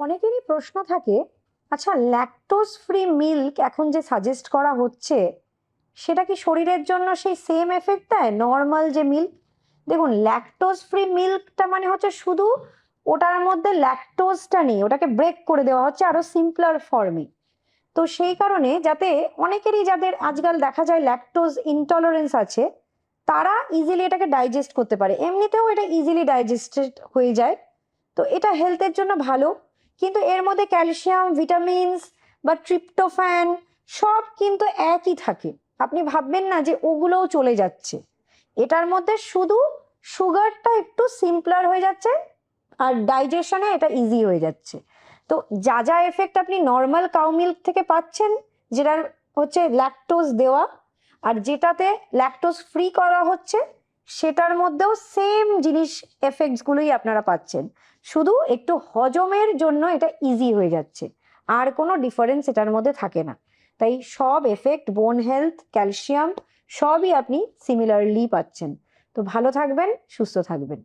অনেকেরই প্রশ্ন থাকে, আচ্ছা ল্যাকটোজ ফ্রি মিল্ক এখন যে সাজেস্ট করা হচ্ছে সেটা কি শরীরের জন্য সেই সেম এফেক্ট দেয় নর্মাল যে মিল্ক? দেখুন, ল্যাকটোজ ফ্রি মিল্কটা মানে হচ্ছে শুধু ওটার মধ্যে ল্যাকটোজটা নেই, ওটাকে ব্রেক করে দেওয়া হচ্ছে আরো সিম্পলার ফর্মে। তো সেই কারণে যাতে অনেকেরই যাদের আজকাল দেখা যায় ল্যাকটোজ ইনটলারেন্স আছে, তারা ইজিলি এটাকে ডাইজেস্ট করতে পারে। এমনিতেও এটা ইজিলি ডাইজেস্টেড হয়ে যায়, তো এটা হেলথের জন্য ভালো। কিন্তু এর মধ্যে ক্যালসিয়াম, ভিটামিনস বা ট্রিপ্টোফ্যান সব কিন্তু একই থাকে। আপনি ভাববেন না যে ওগুলোও চলে যাচ্ছে। এটার মধ্যে শুধু সুগারটা একটু সিম্পলার হয়ে যাচ্ছে আর ডাইজেশনে এটা ইজি হয়ে যাচ্ছে। তো যা যা এফেক্ট আপনি নর্মাল কাউ মিল্ক থেকে পাচ্ছেন, যেটা হচ্ছে ল্যাকটোজ দেওয়া, আর যেটাতে ল্যাকটোজ ফ্রি করা হচ্ছে, সেটার মধ্যেও সেম জিনিস এফেক্টসগুলোই আপনারা পাচ্ছেন। শুধু একটু হজমের জন্য এটা ইজি হয়ে যাচ্ছে, আর কোনো ডিফারেন্স এটার মধ্যে থাকে না। তাই সব এফেক্ট, বোন হেলথ, ক্যালসিয়াম, সবই আপনি সিমিলারলি পাচ্ছেন। তো ভালো থাকবেন, সুস্থ থাকবেন।